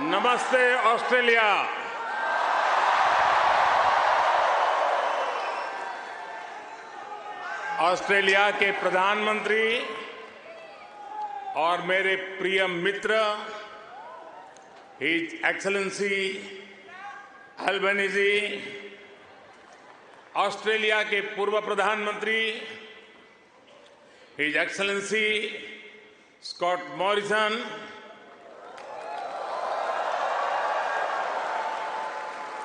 नमस्ते Australia. Australia के प्रधानमंत्री और मेरे प्रिय मित्र हिज एक्सेलेंसी अल्बनीज़ी, ऑस्ट्रेलिया के पूर्व प्रधानमंत्री his excellency Scott Morrison,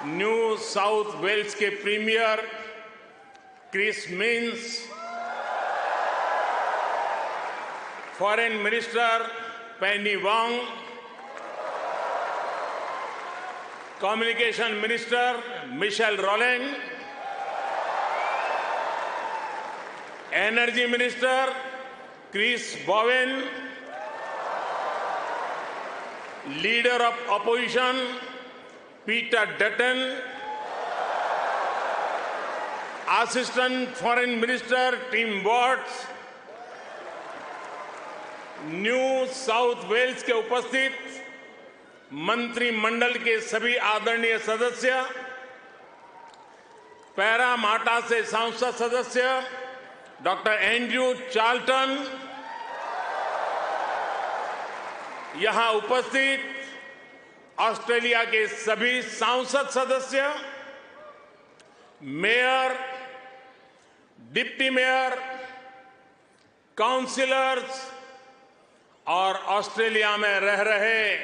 New South Wales के premier Chris Minns, foreign minister Penny Wong, communication minister Michelle Rowland, energy minister Chris Bowen, leader of opposition Peter Dutton, assistant foreign minister Tim Watts, New South Wales के उपस्थित मंत्रिमंडल के सभी आदरणीय सदस्य, Parramatta से संसद सदस्य डॉक्टर एंड्रयू चार्ल्टन, यहां उपस्थित ऑस्ट्रेलिया के सभी संसद सदस्य, मेयर, डिप्टी मेयर, काउंसिलर्स और ऑस्ट्रेलिया में रह रहे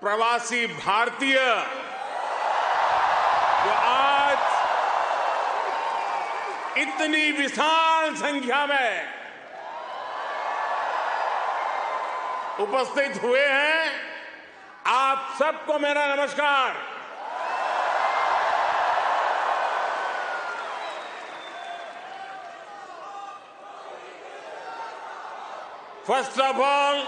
प्रवासी भारतीय जो आज इतनी विशाल संख्या में उपस्थित हुए हैं, आप सबको मेरा नमस्कार। First of all,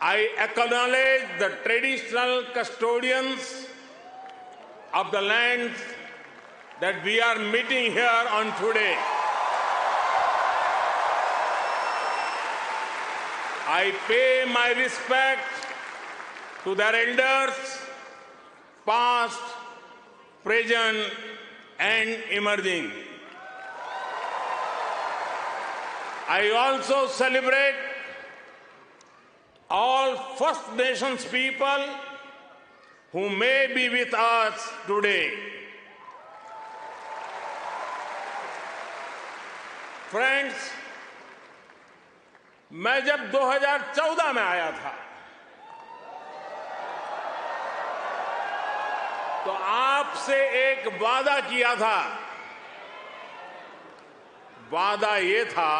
I acknowledge the traditional custodians of the land that we are meeting here on today. I pay my respect to their elders, past, present, and emerging. I also celebrate all First Nations people who may be with us today. Friends, मैं जब 2014 में आया था तो आपसे एक वादा किया था। वादा ये था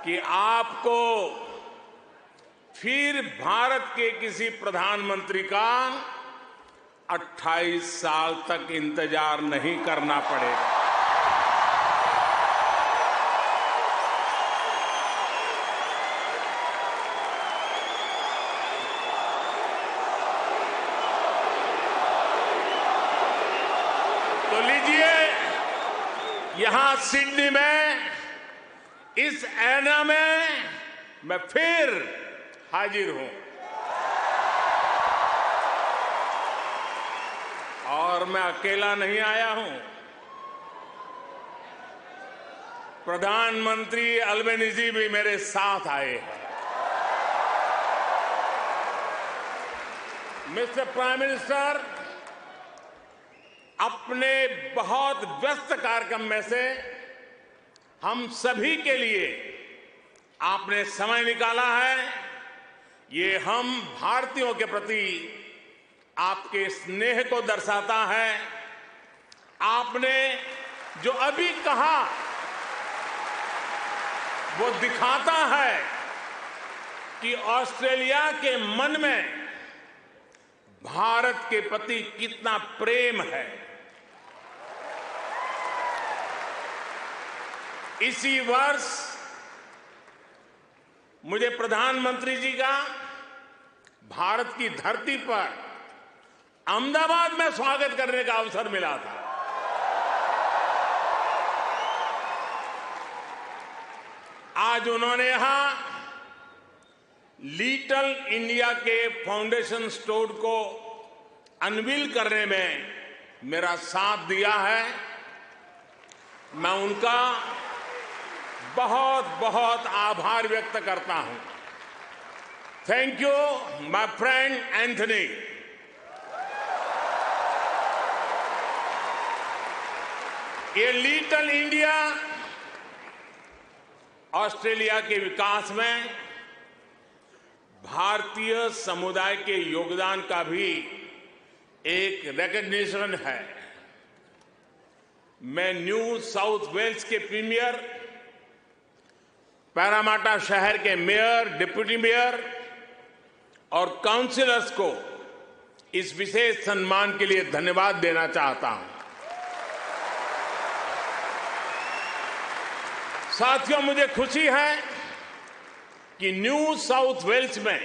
कि आपको फिर भारत के किसी प्रधानमंत्री का 28 साल तक इंतजार नहीं करना पड़ेगा। तो लीजिए, यहां सिडनी में इस ऐना में मैं फिर हाजिर हूं और मैं अकेला नहीं आया हूं। प्रधानमंत्री अल्बनीज़ी भी मेरे साथ आए हैं। मिस्टर प्राइम मिनिस्टर, अपने बहुत व्यस्त कार्यक्रम में से हम सभी के लिए आपने समय निकाला है। ये हम भारतीयों के प्रति आपके स्नेह को दर्शाता है। आपने जो अभी कहा वो दिखाता है कि ऑस्ट्रेलिया के मन में भारत के प्रति कितना प्रेम है। इसी वर्ष मुझे प्रधानमंत्री जी का भारत की धरती पर अहमदाबाद में स्वागत करने का अवसर मिला था। आज उन्होंने यहां लिटिल इंडिया के फाउंडेशन स्टोर को अनवील करने में मेरा साथ दिया है, मैं उनका बहुत बहुत आभार व्यक्त करता हूं। Thank you my friend Anthony. ये लिटिल इंडिया ऑस्ट्रेलिया के विकास में भारतीय समुदाय के योगदान का भी एक रिकॉग्निशन है। मैं न्यू साउथ वेल्स के प्रीमियर, पैरामाटा शहर के मेयर, डिप्टी मेयर और काउंसिलर्स को इस विशेष सम्मान के लिए धन्यवाद देना चाहता हूं। साथियों, मुझे खुशी है कि न्यू साउथ वेल्स में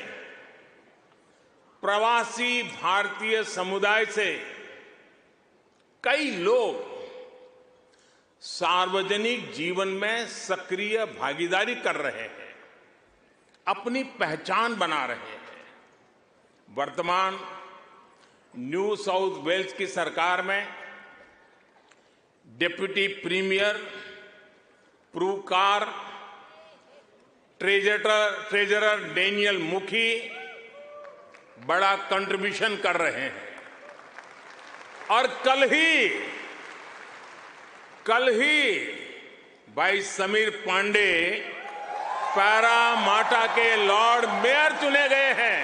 प्रवासी भारतीय समुदाय से कई लोग सार्वजनिक जीवन में सक्रिय भागीदारी कर रहे हैं, अपनी पहचान बना रहे हैं। वर्तमान न्यू साउथ वेल्स की सरकार में डिप्टी प्रीमियर, प्रूकार, ट्रेजरर डेनियल मुखी बड़ा कंट्रीब्यूशन कर रहे हैं। और कल ही भाई समीर पांडे पैरामाटा के लॉर्ड मेयर चुने गए हैं।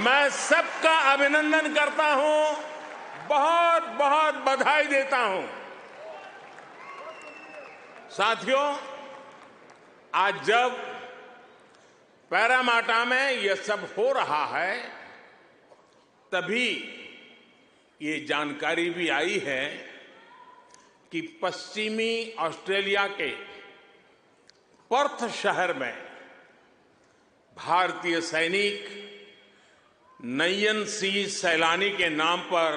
मैं सबका अभिनंदन करता हूं, बहुत बहुत बधाई देता हूं। साथियों, आज जब पैरामाटा में यह सब हो रहा है, तभी ये जानकारी भी आई है कि पश्चिमी ऑस्ट्रेलिया के पर्थ शहर में भारतीय सैनिक नयन सिंह सैलानी के नाम पर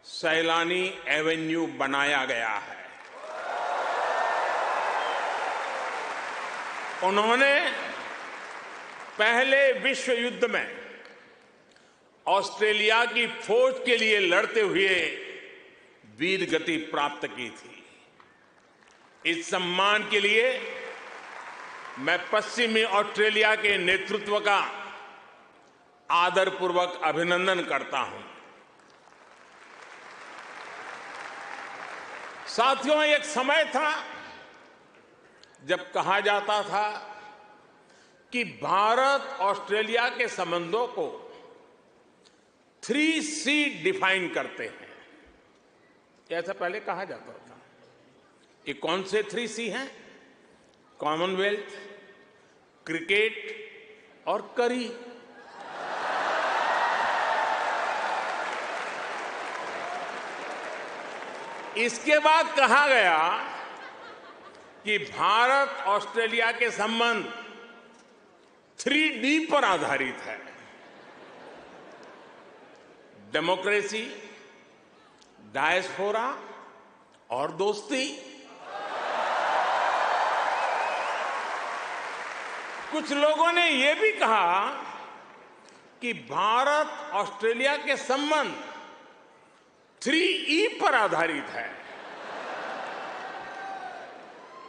सैलानी एवेन्यू बनाया गया है। उन्होंने पहले विश्व युद्ध में ऑस्ट्रेलिया की फौज के लिए लड़ते हुए वीर गति प्राप्त की थी। इस सम्मान के लिए मैं पश्चिमी ऑस्ट्रेलिया के नेतृत्व का आदरपूर्वक अभिनंदन करता हूं। साथियों, एक समय था जब कहा जाता था कि भारत ऑस्ट्रेलिया के संबंधों को 3C डिफाइन करते हैं। ऐसा पहले कहा जाता था। ये कौन से 3C हैं? कॉमनवेल्थ, क्रिकेट और करी। इसके बाद कहा गया कि भारत ऑस्ट्रेलिया के संबंध 3D पर आधारित है। डेमोक्रेसी, डायस्पोरा और दोस्ती। कुछ लोगों ने यह भी कहा कि भारत ऑस्ट्रेलिया के संबंध 3E पर आधारित है।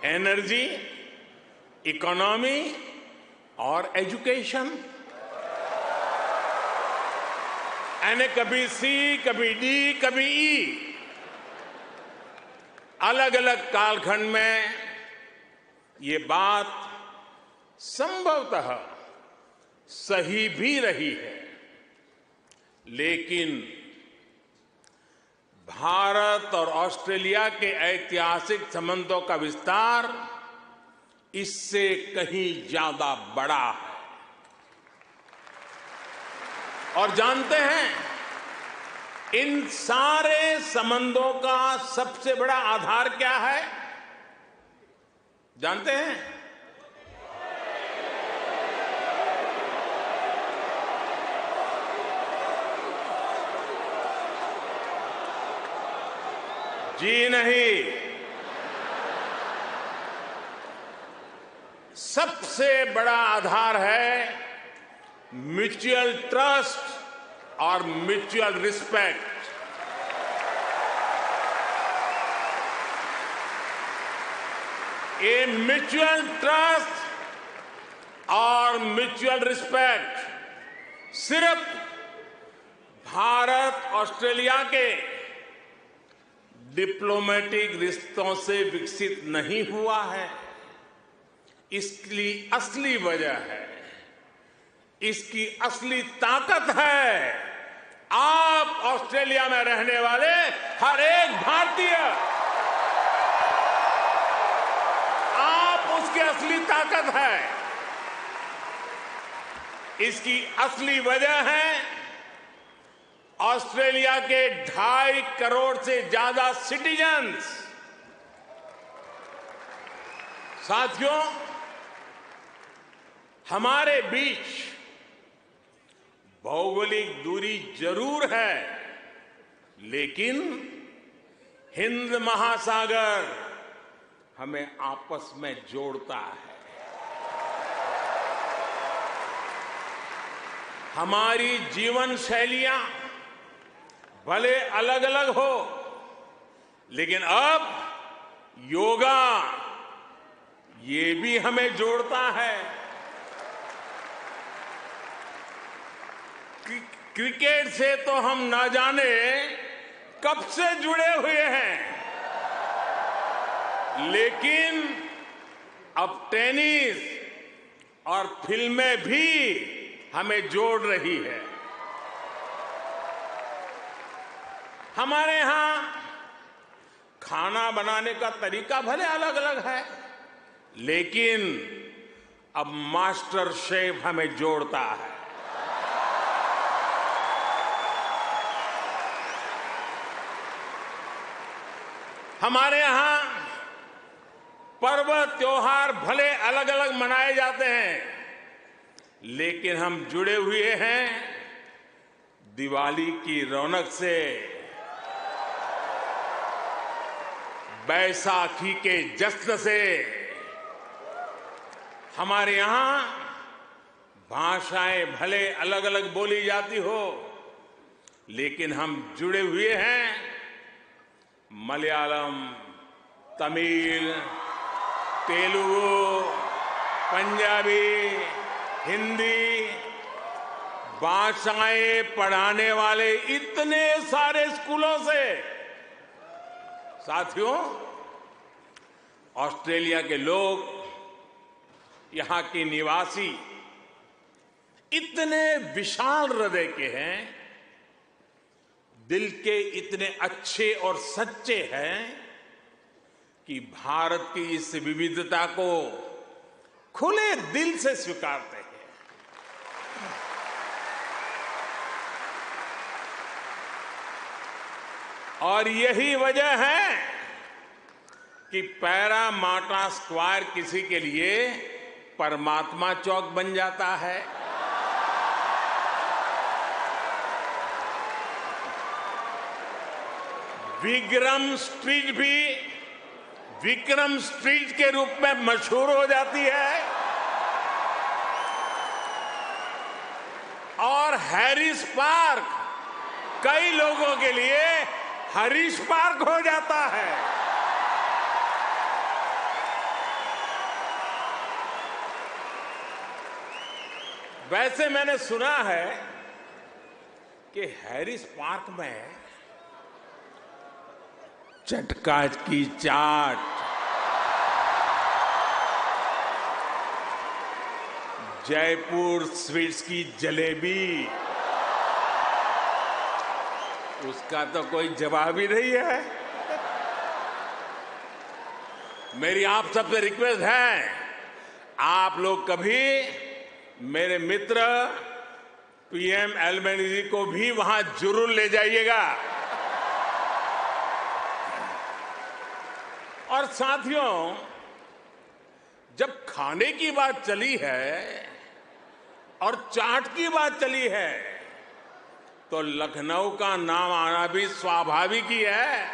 एनर्जी, इकोनॉमी और एजुकेशन। यानी कभी सी, कभी डी, कभी ई। अलग अलग कालखंड में ये बात संभवतः सही भी रही है, लेकिन भारत और ऑस्ट्रेलिया के ऐतिहासिक संबंधों का विस्तार इससे कहीं ज्यादा बड़ा है। और जानते हैं, इन सारे संबंधों का सबसे बड़ा आधार क्या है? जानते हैं? जी नहीं। सबसे बड़ा आधार है म्यूचुअल ट्रस्ट और म्यूचुअल रिस्पेक्ट। ये म्यूचुअल ट्रस्ट और म्यूचुअल रिस्पेक्ट सिर्फ भारत ऑस्ट्रेलिया के डिप्लोमेटिक रिश्तों से विकसित नहीं हुआ है। इसकी असली वजह है, इसकी असली ताकत है आप ऑस्ट्रेलिया में रहने वाले हर एक भारतीय। आप उसकी असली ताकत है। इसकी असली वजह है ऑस्ट्रेलिया के 2.5 करोड़ से ज्यादा सिटीजन्स। साथियों, हमारे बीच भौगोलिक दूरी जरूर है, लेकिन हिंद महासागर हमें आपस में जोड़ता है। हमारी जीवन शैलियां भले अलग अलग हो, लेकिन अब योगा ये भी हमें जोड़ता है। क्रिकेट से तो हम ना जाने कब से जुड़े हुए हैं, लेकिन अब टेनिस और फिल्में भी हमें जोड़ रही है। हमारे यहां खाना बनाने का तरीका भले अलग अलग है, लेकिन अब मास्टर शेफ हमें जोड़ता है। हमारे यहां पर्व त्योहार भले अलग अलग मनाए जाते हैं, लेकिन हम जुड़े हुए हैं दिवाली की रौनक से, बैसाखी के जश्न से। हमारे यहां भाषाएं भले अलग अलग बोली जाती हो, लेकिन हम जुड़े हुए हैं मलयालम, तमिल, तेलुगु, पंजाबी, हिंदी भाषाएं पढ़ाने वाले इतने सारे स्कूलों से। साथियों, ऑस्ट्रेलिया के लोग, यहां के निवासी इतने विशाल हृदय के हैं, दिल के इतने अच्छे और सच्चे हैं कि भारत की इस विविधता को खुले दिल से स्वीकारते हैं। और यही वजह है कि पैरामाटा स्क्वायर किसी के लिए परमात्मा चौक बन जाता है। विक्रम स्ट्रीट भी विक्रम स्ट्रीट के रूप में मशहूर हो जाती है, और हैरिस पार्क कई लोगों के लिए हरीश पार्क हो जाता है। वैसे मैंने सुना है कि हैरिस पार्क में चटका की चाट, जयपुर स्वीट्स की जलेबी, उसका तो कोई जवाब ही नहीं है। मेरी आप सबसे रिक्वेस्ट है, आप लोग कभी मेरे मित्र पीएम एल्बनीज़ी को भी वहां जरूर ले जाइएगा। और साथियों, जब खाने की बात चली है और चाट की बात चली है, तो लखनऊ का नाम आना भी स्वाभाविक ही है।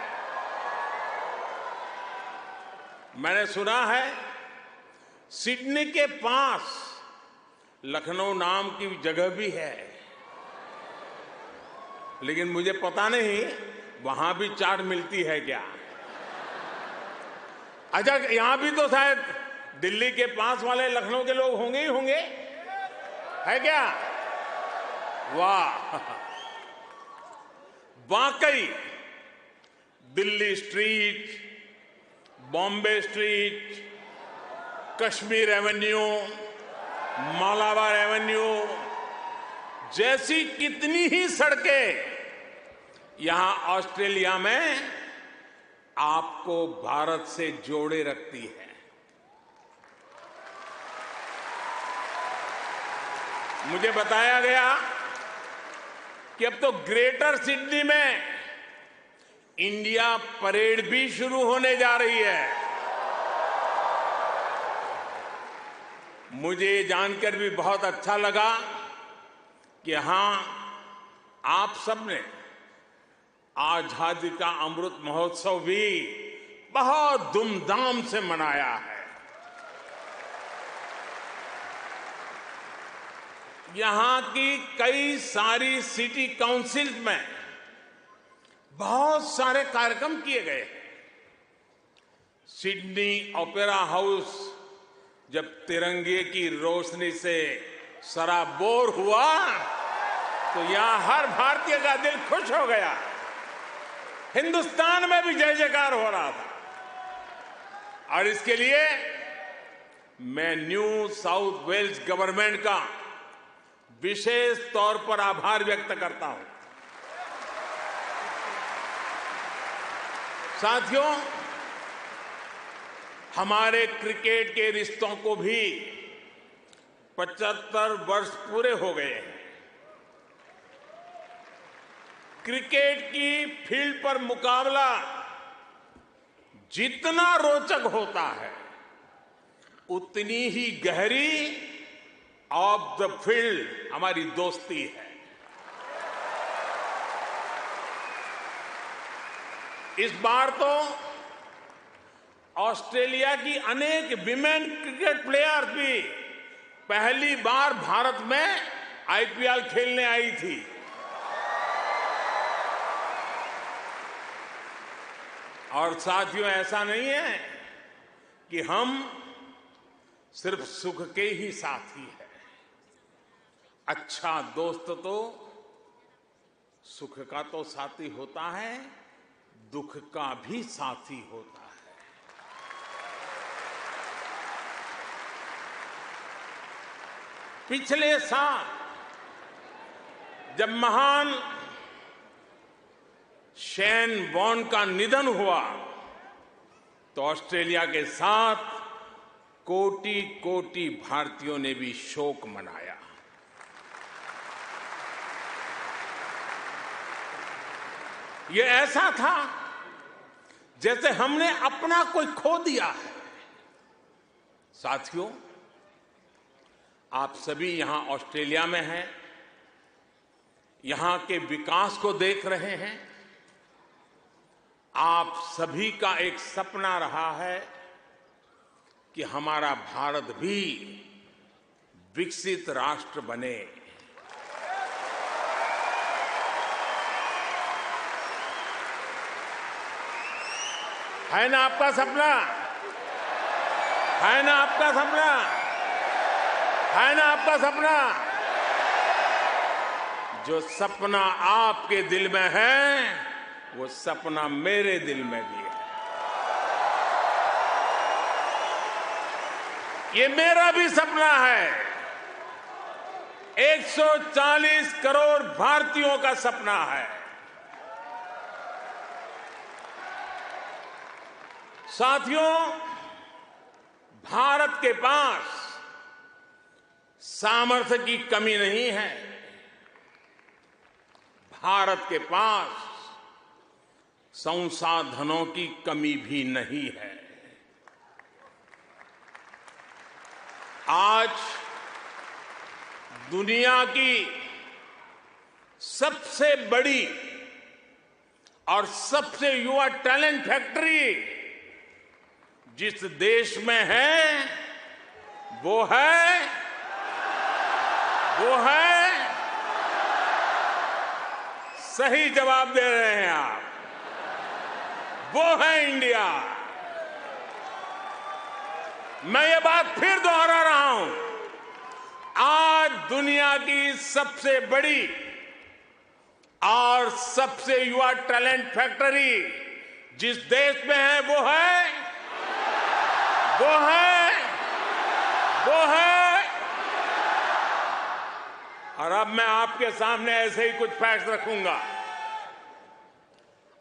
मैंने सुना है सिडनी के पास लखनऊ नाम की जगह भी है, लेकिन मुझे पता नहीं वहां भी चाट मिलती है क्या। अच्छा, यहां भी तो शायद दिल्ली के पास वाले लखनऊ के लोग होंगे ही होंगे, है क्या? वाह, वाकई Delhi street, Bombay street, Kashmir Avenue, Malabar Avenue जैसी कितनी ही सड़कें यहां ऑस्ट्रेलिया में आपको भारत से जोड़े रखती है। मुझे बताया गया कि अब तो ग्रेटर सिडनी में इंडिया परेड भी शुरू होने जा रही है। मुझे जानकर भी बहुत अच्छा लगा कि यहां आप सबने आजादी का अमृत महोत्सव भी बहुत धूमधाम से मनाया है। यहां की कई सारी सिटी काउंसिल में बहुत सारे कार्यक्रम किए गए हैं। सिडनी ओपेरा हाउस जब तिरंगे की रोशनी से सराबोर हुआ तो यहां हर भारतीय का दिल खुश हो गया। हिंदुस्तान में भी जय जयकार हो रहा था। और इसके लिए मैं न्यू साउथ वेल्स गवर्नमेंट का विशेष तौर पर आभार व्यक्त करता हूं। साथियों, हमारे क्रिकेट के रिश्तों को भी 75 वर्ष पूरे हो गए हैं। क्रिकेट की फील्ड पर मुकाबला जितना रोचक होता है, उतनी ही गहरी ऑफ द फील्ड हमारी दोस्ती है। इस बार तो ऑस्ट्रेलिया की अनेक विमेन क्रिकेट प्लेयर भी पहली बार भारत में आईपीएल खेलने आई थी। और साथियों, ऐसा नहीं है कि हम सिर्फ सुख के ही साथी हैं। अच्छा दोस्त तो सुख का तो साथी होता है, दुख का भी साथी होता है। पिछले साल जब महान शेन वॉर्न का निधन हुआ तो ऑस्ट्रेलिया के साथ कोटि कोटि भारतीयों ने भी शोक मनाया। ये ऐसा था जैसे हमने अपना कोई खो दिया है। साथियों, आप सभी यहां ऑस्ट्रेलिया में हैं, यहां के विकास को देख रहे हैं। आप सभी का एक सपना रहा है कि हमारा भारत भी विकसित राष्ट्र बने। है ना आपका सपना? है ना आपका सपना? है ना आपका सपना? जो सपना आपके दिल में है, वो सपना मेरे दिल में भी है। ये मेरा भी सपना है। 140 करोड़ भारतीयों का सपना है। साथियों, भारत के पास सामर्थ्य की कमी नहीं है। भारत के पास संसाधनों की कमी भी नहीं है। आज दुनिया की सबसे बड़ी और सबसे युवा टैलेंट फैक्ट्री जिस देश में है, वो है सही जवाब दे रहे हैं आप, वो है इंडिया। मैं ये बात फिर दोहरा रहा हूं, आज दुनिया की सबसे बड़ी और सबसे युवा टैलेंट फैक्ट्री जिस देश में है वो है। और अब मैं आपके सामने ऐसे ही कुछ फैक्ट रखूंगा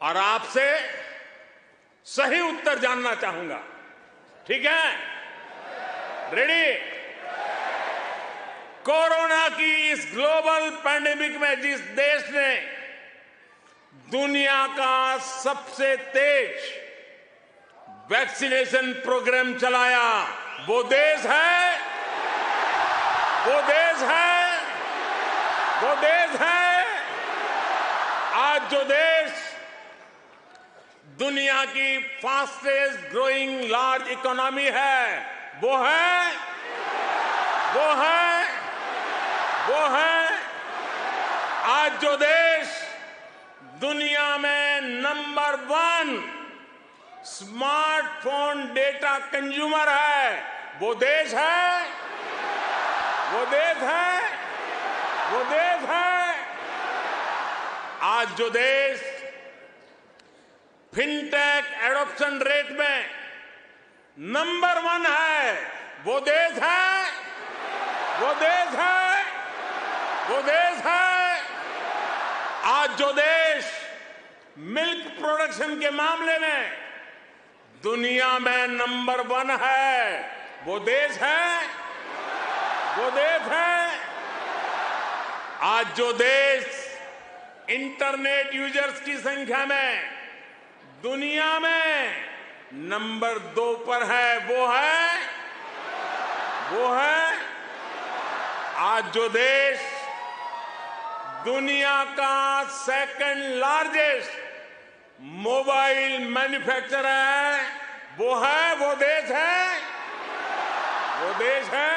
और आपसे सही उत्तर जानना चाहूंगा, ठीक है? रेडी? कोरोना की इस ग्लोबल पैंडेमिक में जिस देश ने दुनिया का सबसे तेज वैक्सीनेशन प्रोग्राम चलाया, वो देश है आज जो देश दुनिया की फास्टेस्ट ग्रोइंग लार्ज इकोनॉमी है, वो है आज जो देश दुनिया में नंबर 1 स्मार्टफोन डेटा कंज्यूमर है, वो देश है। आज जो देश फिनटेक एडॉप्शन रेट में नंबर 1 है, वो देश है। आज जो देश मिल्क प्रोडक्शन के मामले में दुनिया में नंबर 1 है, वो देश है। आज जो देश इंटरनेट यूजर्स की संख्या में दुनिया में नंबर 2 पर है, वो है आज जो देश दुनिया का सेकंड लार्जेस्ट मोबाइल मैन्युफैक्चरर है, वो देश है।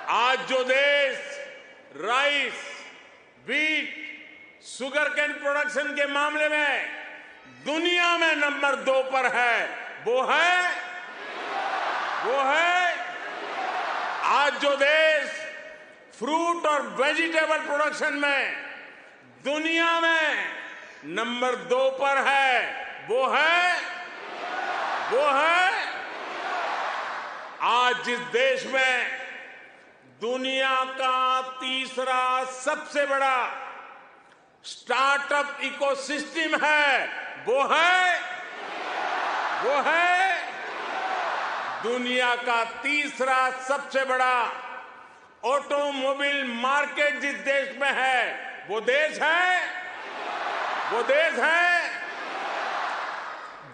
आज जो देश rice, wheat, sugarcane production के मामले में दुनिया में नंबर 2 पर है, वो है आज जो देश फ्रूट और वेजिटेबल प्रोडक्शन में दुनिया में नंबर 2 पर है, वो है आज जिस देश में दुनिया का तीसरा सबसे बड़ा स्टार्टअप इकोसिस्टम है, वो है दुनिया का तीसरा सबसे बड़ा ऑटोमोबाइल मार्केट जिस देश में है, वो देश है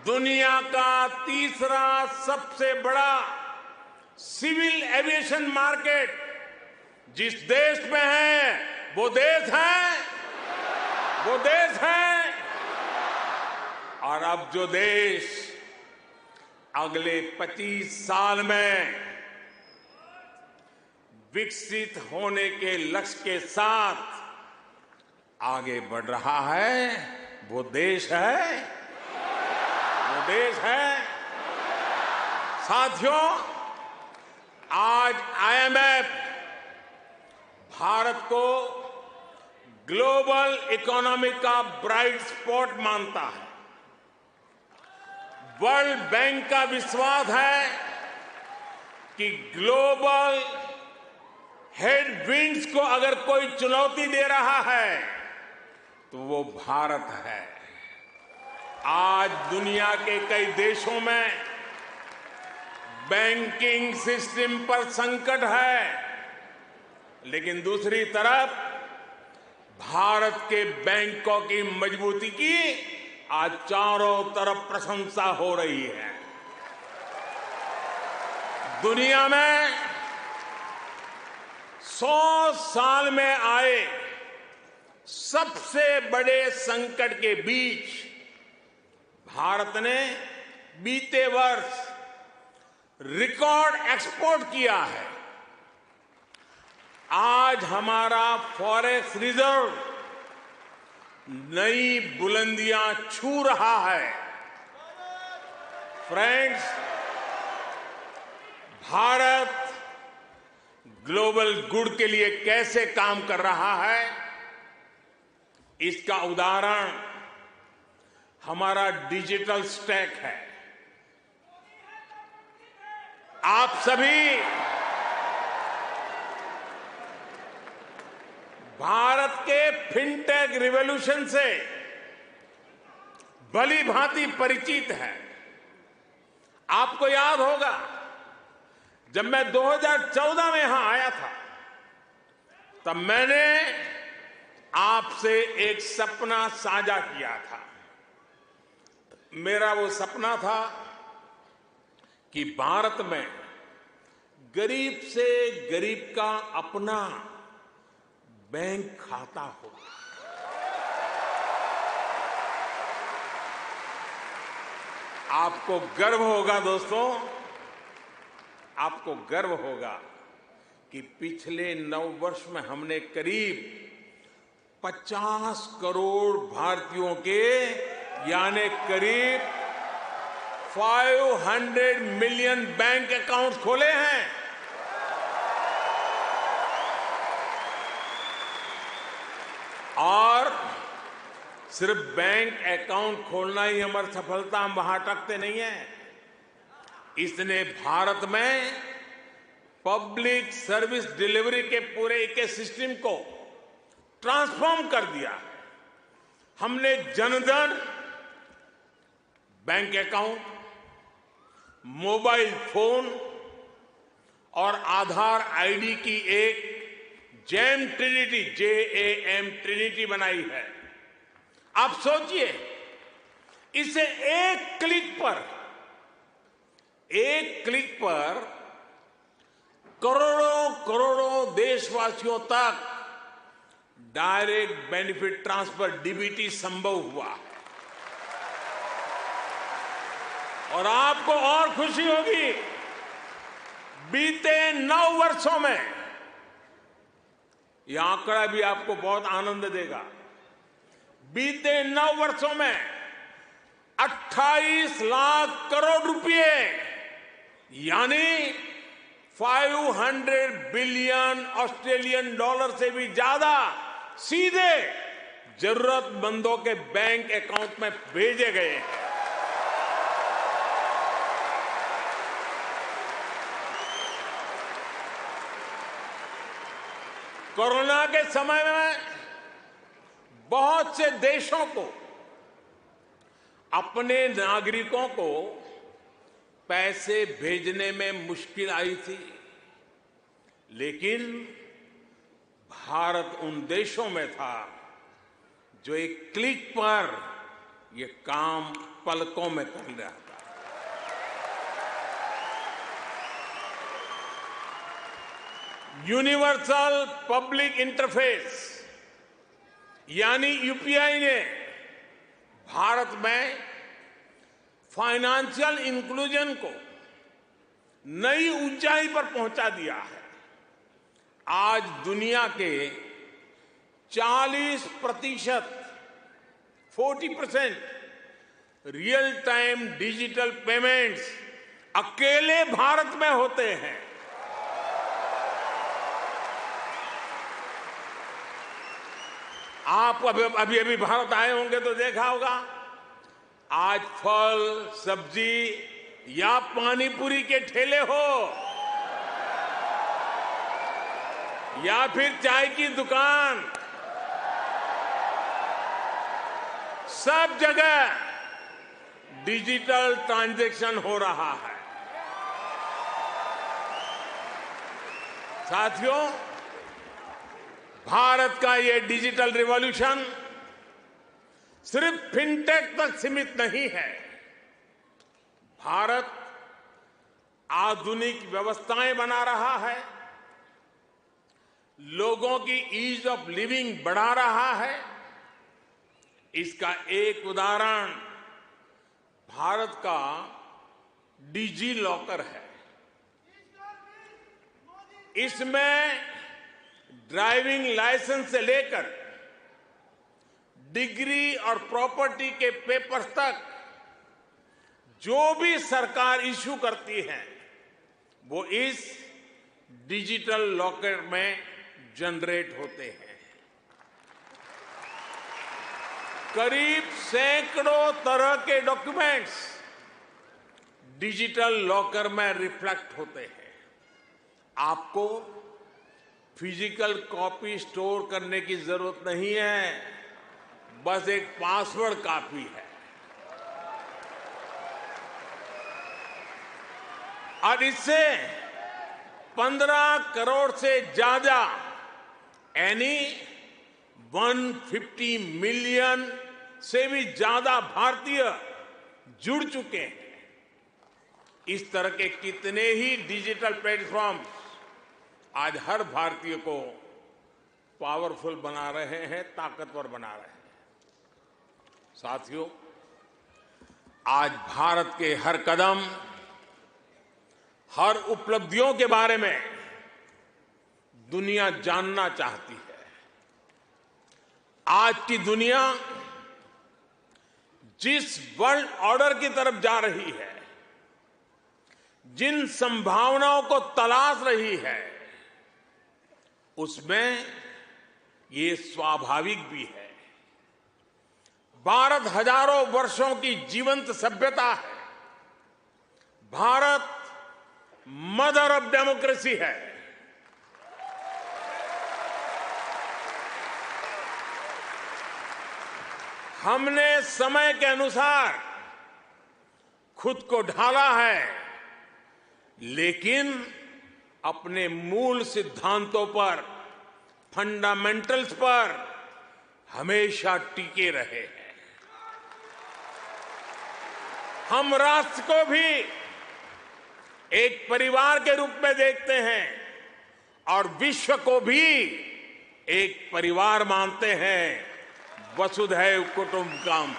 दुनिया का तीसरा सबसे बड़ा सिविल एविएशन मार्केट जिस देश में है, वो देश है। और अब जो देश अगले 25 साल में विकसित होने के लक्ष्य के साथ आगे बढ़ रहा है, वो देश है। साथियों, आज IMF भारत को ग्लोबल इकोनॉमी का ब्राइट स्पॉट मानता है। वर्ल्ड बैंक का विश्वास है कि ग्लोबल हेडविंड्स को अगर कोई चुनौती दे रहा है तो वो भारत है। आज दुनिया के कई देशों में बैंकिंग सिस्टम पर संकट है, लेकिन दूसरी तरफ भारत के बैंकों की मजबूती की आज चारों तरफ प्रशंसा हो रही है। दुनिया में 100 साल में आए सबसे बड़े संकट के बीच भारत ने बीते वर्ष रिकॉर्ड एक्सपोर्ट किया है। आज हमारा फॉरेक्स रिजर्व नई बुलंदियां छू रहा है। फ्रेंड्स, भारत ग्लोबल गुड के लिए कैसे काम कर रहा है, इसका उदाहरण हमारा डिजिटल स्टैक है। आप सभी भारत के फिनटेक रिवॉल्यूशन से भली भांति परिचित हैं। आपको याद होगा, जब मैं 2014 में यहां आया था, तब मैंने आपसे एक सपना साझा किया था। मेरा वो सपना था कि भारत में गरीब से गरीब का अपना बैंक खाता हो। आपको गर्व होगा दोस्तों, आपको गर्व होगा कि पिछले 9 वर्ष में हमने करीब 50 करोड़ भारतीयों के, यानी करीब 500 मिलियन बैंक अकाउंट खोले हैं। और सिर्फ बैंक अकाउंट खोलना ही हमारी सफलता, हम वहां अटकते नहीं है। इसने भारत में पब्लिक सर्विस डिलीवरी के पूरे इकोसिस्टम को ट्रांसफॉर्म कर दिया। हमने Jan Dhan bank account, mobile phone और आधार आईडी की एक जैम ट्रिनिटी, JAM ट्रिनिटी बनाई है। आप सोचिए, इसे एक क्लिक पर करोड़ों करोड़ों देशवासियों तक डायरेक्ट बेनिफिट ट्रांसफर, DBT संभव हुआ। और आपको और खुशी होगी, बीते 9 वर्षों में, यह आंकड़ा भी आपको बहुत आनंद देगा, बीते 9 वर्षों में 28 लाख करोड़ रुपए, यानी 500 बिलियन ऑस्ट्रेलियन डॉलर से भी ज्यादा सीधे जरूरतमंदों के बैंक अकाउंट में भेजे गए हैं। कोरोना के समय में बहुत से देशों को अपने नागरिकों को पैसे भेजने में मुश्किल आई थी, लेकिन भारत उन देशों में था जो एक क्लिक पर ये काम पलकों में कर रहा था। यूनिवर्सल पब्लिक इंटरफेस यानी यूपीआई ने भारत में फाइनेंशियल इंक्लूजन को नई ऊंचाई पर पहुंचा दिया है। आज दुनिया के 40% रियल टाइम डिजिटल पेमेंट्स अकेले भारत में होते हैं। आप अभी भारत आए होंगे तो देखा होगा, आज फल, सब्जी या पानी पूरी के ठेले हो या फिर चाय की दुकान, सब जगह डिजिटल ट्रांजैक्शन हो रहा है। साथियों, भारत का ये डिजिटल रिवॉल्यूशन सिर्फ फिनटेक तक सीमित नहीं है। भारत आधुनिक व्यवस्थाएं बना रहा है, लोगों की ईज ऑफ लिविंग बढ़ा रहा है। इसका एक उदाहरण भारत का डिजी लॉकर है। इसमें ड्राइविंग लाइसेंस से लेकर डिग्री और प्रॉपर्टी के पेपर्स तक जो भी सरकार इश्यू करती है वो इस डिजिटल लॉकर में जनरेट होते हैं। करीब सैकड़ों तरह के डॉक्यूमेंट्स डिजिटल लॉकर में रिफ्लेक्ट होते हैं। आपको फिजिकल कॉपी स्टोर करने की जरूरत नहीं है, बस एक पासवर्ड काफी है। और इससे 15 करोड़ से ज्यादा यानी 150 मिलियन से भी ज्यादा भारतीय जुड़ चुके हैं। इस तरह के कितने ही डिजिटल प्लेटफॉर्म आज हर भारतीय को पावरफुल बना रहे हैं, ताकतवर बना रहे हैं। साथियों, आज भारत के हर कदम, हर उपलब्धियों के बारे में दुनिया जानना चाहती है। आज की दुनिया जिस वर्ल्ड ऑर्डर की तरफ जा रही है, जिन संभावनाओं को तलाश रही है, उसमें ये स्वाभाविक भी है। भारत हजारों वर्षों की जीवंत सभ्यता है। भारत मदर ऑफ डेमोक्रेसी है। हमने समय के अनुसार खुद को ढाला है, लेकिन अपने मूल सिद्धांतों पर, फंडामेंटल्स पर हमेशा टिके रहे हैं। हम राष्ट्र को भी एक परिवार के रूप में देखते हैं और विश्व को भी एक परिवार मानते हैं। वसुधैव कुटुंबकम।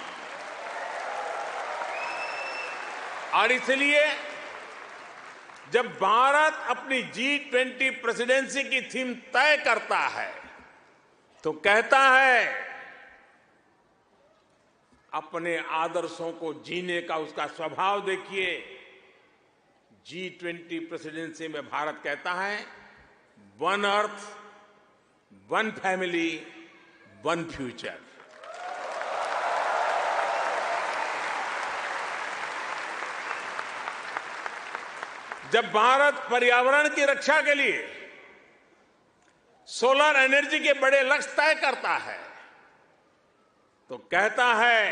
और इसलिए जब भारत अपनी G20 प्रेसिडेंसी की थीम तय करता है तो कहता है अपने आदर्शों को जीने का उसका स्वभाव देखिए। G20 प्रेसिडेंसी में भारत कहता है one earth, one family, one future. जब भारत पर्यावरण की रक्षा के लिए सोलर एनर्जी के बड़े लक्ष्य तय करता है तो कहता है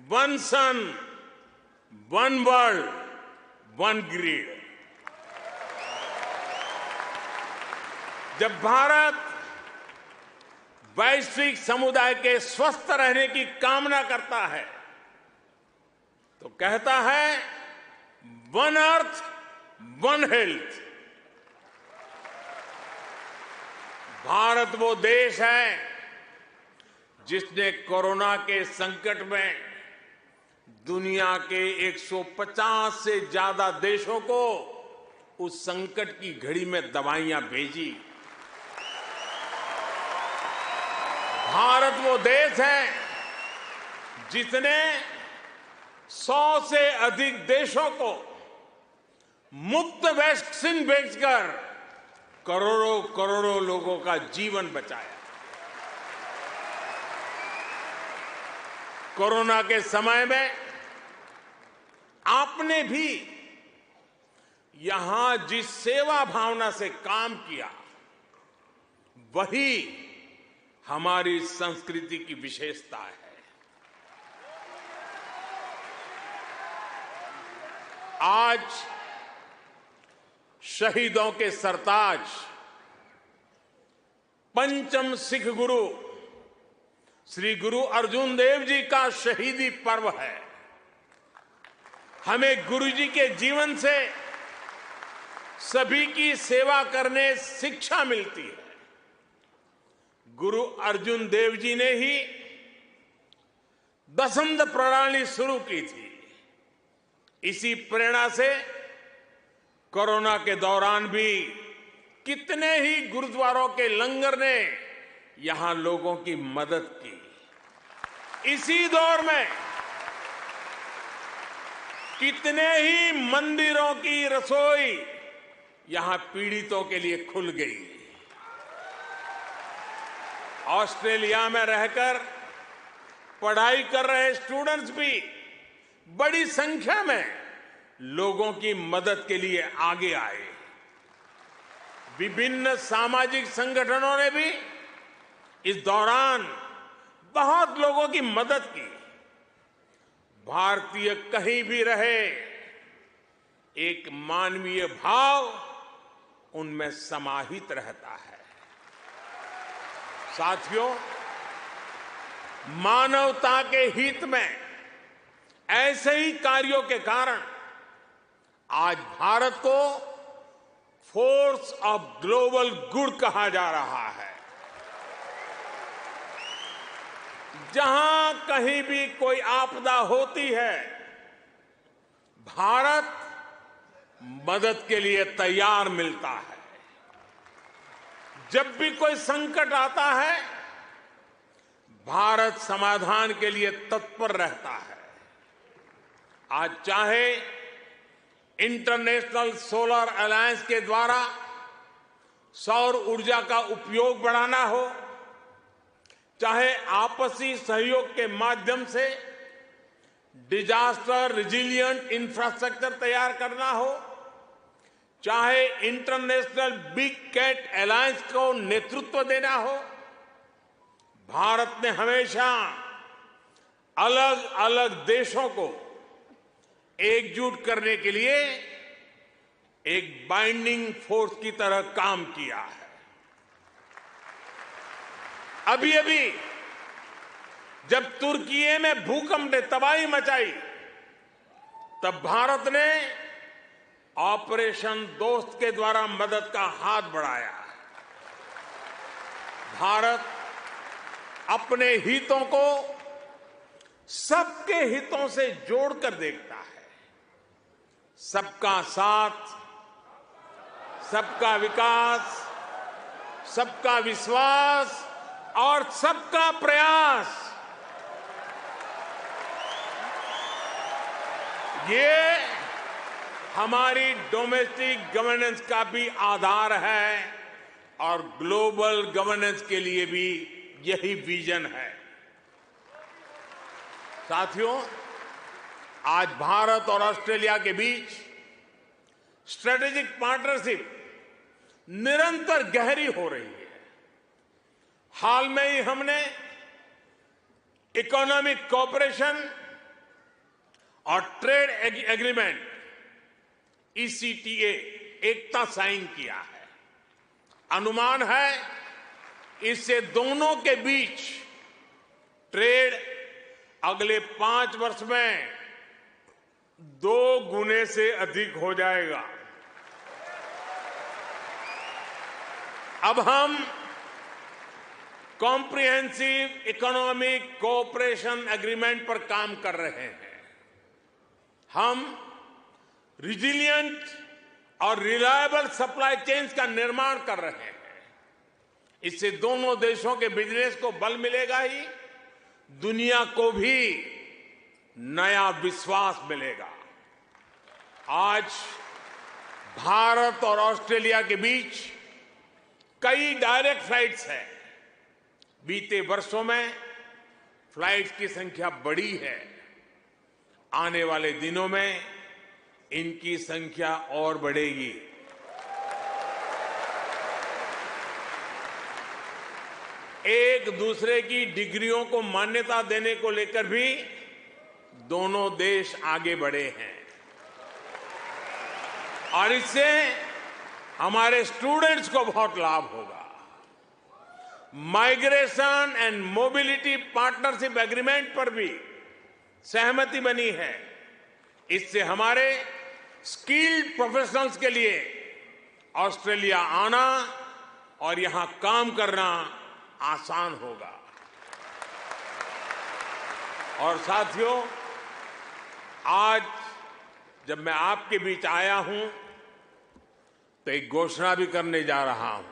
वन सन, वन वर्ल्ड, वन ग्रिड। जब भारत वैश्विक समुदाय के स्वस्थ रहने की कामना करता है तो कहता है one earth, one health. Bharat वो देश है जिसने कोरोना के संकट में दुनिया के 150 से ज्यादा देशों को उस संकट की घड़ी में दवाइयां भेजी। भारत वो देश है जिसने 100 से अधिक देशों को मुफ्त वैक्सीन भेजकर करोड़ों करोड़ों लोगों का जीवन बचाया। कोरोना के समय में आपने भी यहां जिस सेवा भावना से काम किया वही हमारी संस्कृति की विशेषता है। आज शहीदों के सरताज पंचम सिख गुरु श्री गुरु अर्जुन देव जी का शहीदी पर्व है। हमें गुरु जी के जीवन से सभी की सेवा करने शिक्षा मिलती है। गुरु अर्जुन देव जी ने ही दशमद प्रणाली शुरू की थी। इसी प्रेरणा से कोरोना के दौरान भी कितने ही गुरुद्वारों के लंगर ने यहां लोगों की मदद की। इसी दौर में कितने ही मंदिरों की रसोई यहां पीड़ितों के लिए खुल गई। ऑस्ट्रेलिया में रहकर पढ़ाई कर रहे स्टूडेंट्स भी बड़ी संख्या में लोगों की मदद के लिए आगे आए। विभिन्न सामाजिक संगठनों ने भी इस दौरान बहुत लोगों की मदद की। भारतीय कहीं भी रहे, एक मानवीय भाव उनमें समाहित रहता है। साथियों, मानवता के हित में ऐसे ही कार्यों के कारण आज भारत को फोर्स ऑफ ग्लोबल गुड कहा जा रहा है। जहां कहीं भी कोई आपदा होती है, भारत मदद के लिए तैयार मिलता है। जब भी कोई संकट आता है, भारत समाधान के लिए तत्पर रहता है। आज चाहे इंटरनेशनल सोलर अलायंस के द्वारा सौर ऊर्जा का उपयोग बढ़ाना हो, चाहे आपसी सहयोग के माध्यम से डिजास्टर रिजिलिएंट इंफ्रास्ट्रक्चर तैयार करना हो, चाहे इंटरनेशनल बिग कैट अलायंस को नेतृत्व देना हो, भारत ने हमेशा अलग अलग देशों को एकजुट करने के लिए एक बाइंडिंग फोर्स की तरह काम किया है। अभी अभी जब तुर्की में भूकंप ने तबाही मचाई, तब भारत ने ऑपरेशन दोस्त के द्वारा मदद का हाथ बढ़ाया। भारत अपने हितों को सबके हितों से जोड़कर देखता है। सबका साथ, सबका विकास, सबका विश्वास और सबका प्रयास, ये हमारी डोमेस्टिक गवर्नेंस का भी आधार है और ग्लोबल गवर्नेंस के लिए भी यही विजन है। साथियों, आज भारत और ऑस्ट्रेलिया के बीच स्ट्रेटेजिक पार्टनरशिप निरंतर गहरी हो रही है। हाल में ही हमने इकोनॉमिक कोऑपरेशन और ट्रेड एग्रीमेंट ECTA एकता साइन किया है। अनुमान है इससे दोनों के बीच ट्रेड अगले 5 वर्ष में 2 गुने से अधिक हो जाएगा। अब हम कॉम्प्रिहेंसिव इकोनॉमिक कोऑपरेशन एग्रीमेंट पर काम कर रहे हैं। हम रिजिलिएंट और रिलायबल सप्लाई चेन्स का निर्माण कर रहे हैं। इससे दोनों देशों के बिजनेस को बल मिलेगा ही, दुनिया को भी नया विश्वास मिलेगा। आज भारत और ऑस्ट्रेलिया के बीच कई डायरेक्ट फ्लाइट्स हैं। बीते वर्षों में फ्लाइट्स की संख्या बढ़ी है। आने वाले दिनों में इनकी संख्या और बढ़ेगी। एक दूसरे की डिग्रियों को मान्यता देने को लेकर भी दोनों देश आगे बढ़े हैं और इससे हमारे स्टूडेंट्स को बहुत लाभ होगा। Migration and mobility partnership agreement पर भी सहमति बनी है। इससे हमारे स्किल्ड प्रोफेशनल्स के लिए ऑस्ट्रेलिया आना और यहां काम करना आसान होगा। और साथियों, आज जब मैं आपके बीच आया हूं तो एक घोषणा भी करने जा रहा हूं।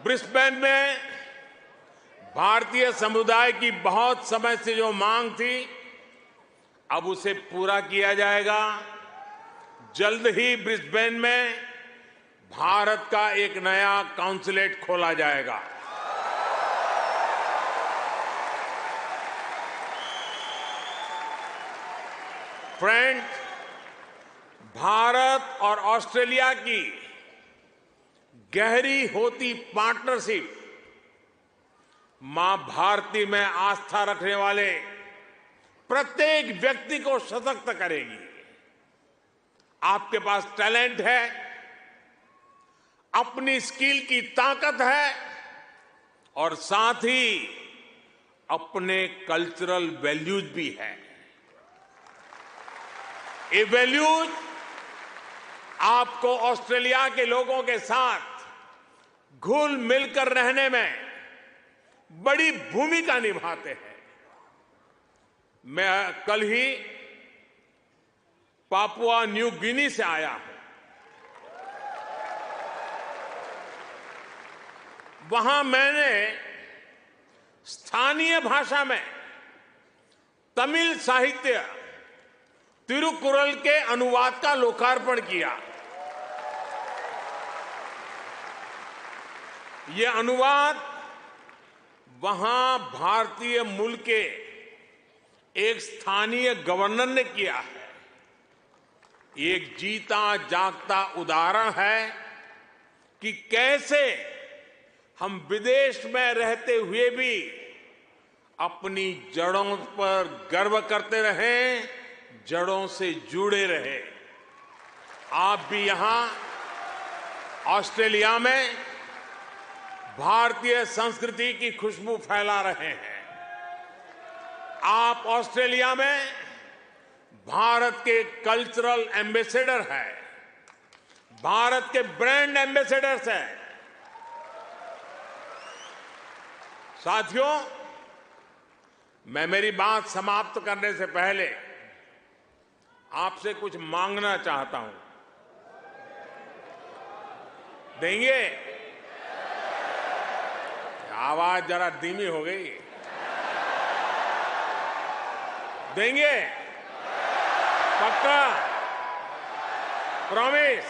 ब्रिस्बेन में भारतीय समुदाय की बहुत समय से जो मांग थी, अब उसे पूरा किया जाएगा। जल्द ही ब्रिस्बेन में भारत का एक नया कॉन्सुलेट खोला जाएगा। फ्रेंड्स, भारत और ऑस्ट्रेलिया की गहरी होती पार्टनरशिप मां भारती में आस्था रखने वाले प्रत्येक व्यक्ति को सशक्त करेगी। आपके पास टैलेंट है, अपनी स्किल की ताकत है और साथ ही अपने कल्चरल वैल्यूज भी है। ये वैल्यूज आपको ऑस्ट्रेलिया के लोगों के साथ घुल मिलकर रहने में बड़ी भूमिका निभाते हैं। मैं कल ही पापुआ न्यू गिनी से आया हूं। वहां मैंने स्थानीय भाषा में तमिल साहित्य तिरुकुरल के अनुवाद का लोकार्पण किया। यह अनुवाद वहां भारतीय मूल के एक स्थानीय गवर्नर ने किया है। एक जीता जागता उदाहरण है कि कैसे हम विदेश में रहते हुए भी अपनी जड़ों पर गर्व करते रहें, जड़ों से जुड़े रहे। आप भी यहां ऑस्ट्रेलिया में भारतीय संस्कृति की खुशबू फैला रहे हैं। आप ऑस्ट्रेलिया में भारत के कल्चरल एम्बेसडर हैं, भारत के ब्रांड एम्बेसडर्स हैं। साथियों, मैं मेरी बात समाप्त करने से पहले आपसे कुछ मांगना चाहता हूं। देंगे? आवाज जरा धीमी हो गई। देंगे? पक्का? प्रॉमिस?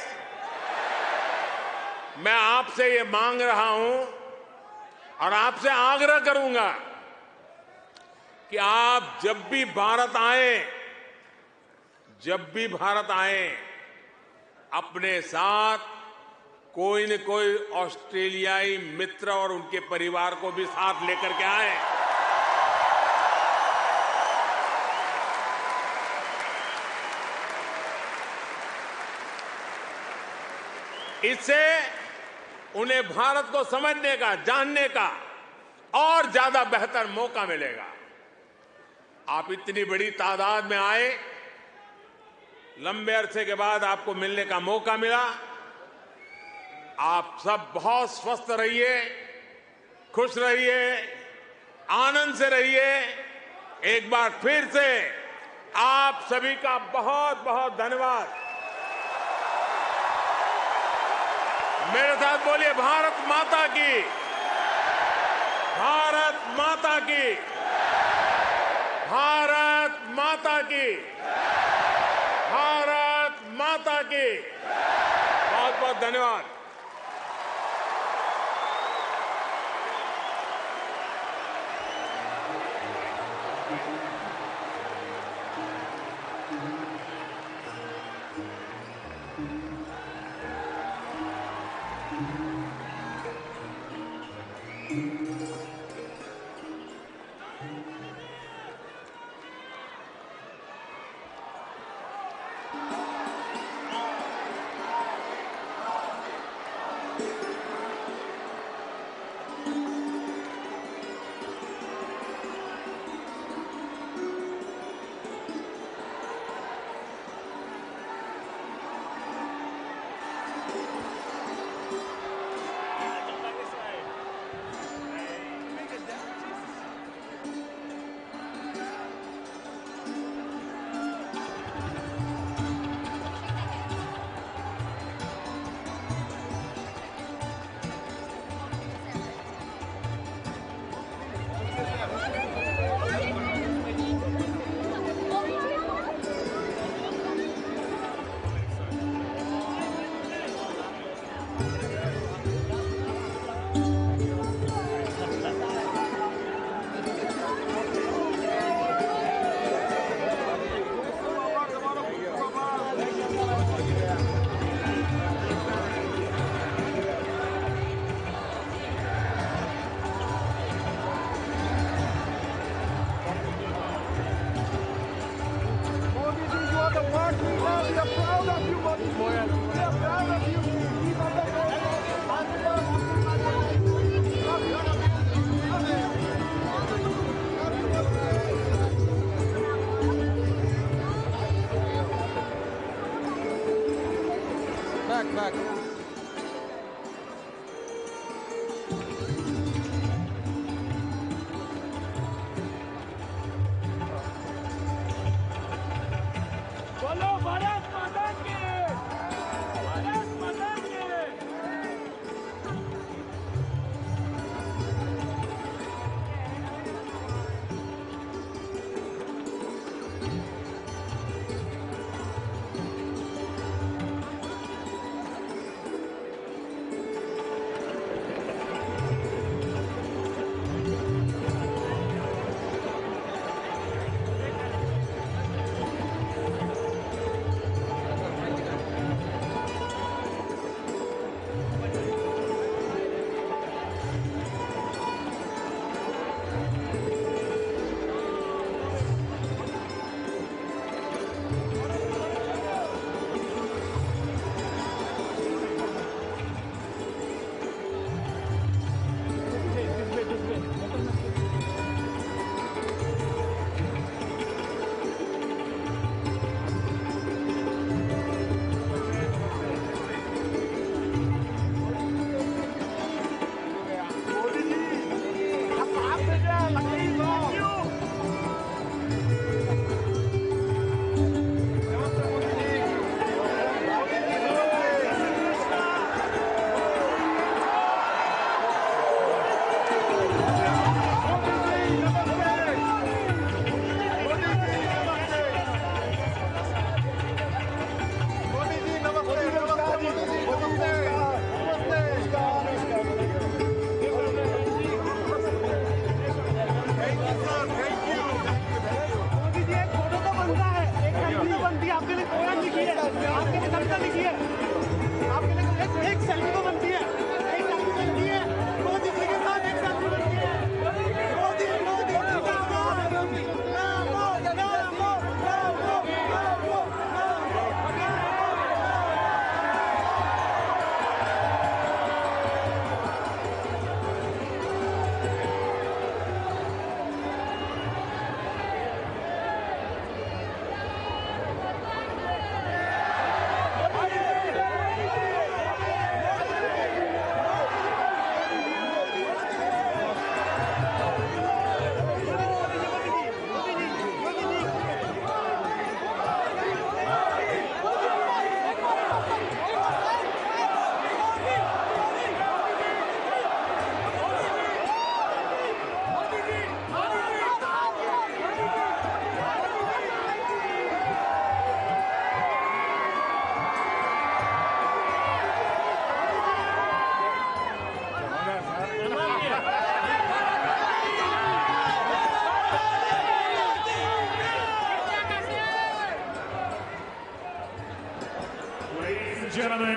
मैं आपसे ये मांग रहा हूं और आपसे आग्रह करूंगा कि आप जब भी भारत आए, अपने साथ कोई न कोई ऑस्ट्रेलियाई मित्र और उनके परिवार को भी साथ लेकर के आए। इससे उन्हें भारत को समझने का, जानने का और ज्यादा बेहतर मौका मिलेगा। आप इतनी बड़ी तादाद में आए, लंबे अरसे के बाद आपको मिलने का मौका मिला। आप सब बहुत स्वस्थ रहिए, खुश रहिए, आनंद से रहिए। एक बार फिर से आप सभी का बहुत बहुत धन्यवाद। मेरे साथ बोलिए, भारत माता की, भारत माता की, भारत माता की, भारत माता की। बहुत बहुत धन्यवाद। gentlemen,